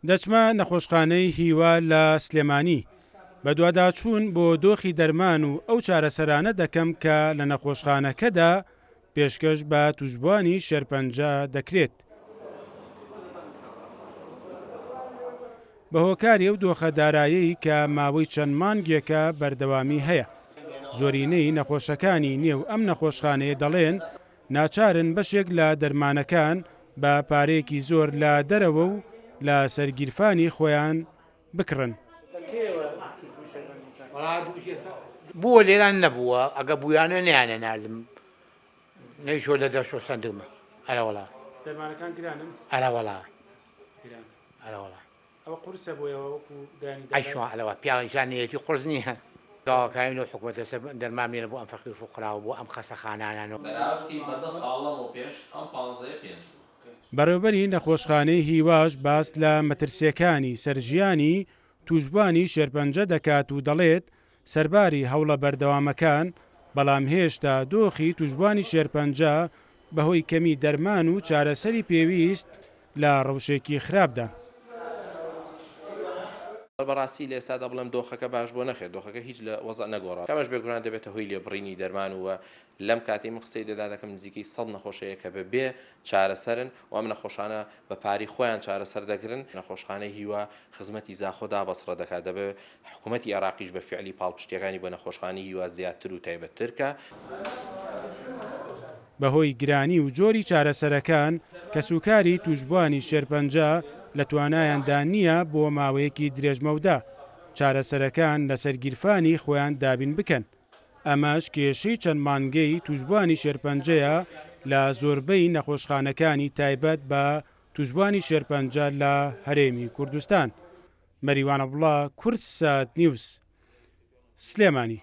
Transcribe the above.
دەچمە نەخۆشخانەی هیوا لە سلێمانی بە دوواداچوون بۆ دۆخی دەرمان و ئەو چارەسەرانە دەکەم کە لە نەخۆشخانەکەدا پێشکەش بە توشبوانی شێرپەنجە دەکرێت. بە هۆکاری ئەو دۆخە دارایی کە ماوەی چەند مانگێکە بەردەوامی هەیە. زۆرینەی نەخۆشەکانی نێو ئەم نەخۆشخانەیە دەڵێن ناچارن بەشێک لە دەرمانەکان بە پارەیەکی زۆر لە دەرەوە و لە سەرگیرفانی خۆیان بکڕن. بووە لێران نەبووە ئەگە بوویانە نیانە نالم نەیشۆ لە دەشۆ سندمە ئەرەوەڵا دەرمانەکان گرانن ئەرەوەڵا ئەرەوەڵا ئەوە قورسە بۆیەوە وەکو دانی ئەیشۆ ئەلەوە پیاڵیشانەیەتی قرس نییە داواکاین و حکوومەتە دەرمامێنە بۆ ئەم فەقیر فوقراوە بۆ ئەم خەسەخانانانەوە بەڕێوەبەری نەخۆشخانەی هیواش باس لە مەترسیەکانی سەرژیانی توشبوانی شێرپەنجە دەکات و دەڵێت سەرباری هەوڵە بەردەوامەکان بەڵام هێشتا دۆخی توشبوانی شێرپەنجە بەهۆی کەمی دەرمان و چارەسەری پێویست لە ڕەوشێکی خراپدا. بەڕاستی لە ئێستادا بڵێم دۆخەکە باش بۆ نەخێت دۆخەکە هیچ لە وەزە نەگۆڕا کەمەش بێگومان دەبێتە هۆی لێبڕینی دەرمان وە لەم کاتی من قسەی دەدا دەکەم نزیکەی 100 نەخۆشەیە کە بەبێ چارەسەرن و ئەم نەخۆشانە بە پاری خۆیان چارەسەر دەگرن. نەخۆشخانەی هیوا خزمەتی زاخۆدا بەسڕە دەکات دەبێت حکوومەتی عێراقیش بە فعلی پاڵپشتیەکانی بۆ نەخۆشخانەی هیوا زیاتر و تایبەتترکە. بەهۆی گرانی و جۆری چارەسەرەکان کە سوکاری توشبوانی شێرپەنجە لە توانایاندا نییە بۆ ماوەیەکی درێژمەودا چارەسەرەکان لە سەرگیرفانی خۆیان دابین بکەن. ئەمەش کێشەی چەند مانگەی توشبوانی شێرپەنجەیە لە زۆربەی نەخۆشخانەکانی تایبەت بە توشبوانی شێرپەنجە لە هەرێمی کوردستان. مەریوانە بڵا کورسات نیوز سلێمانی.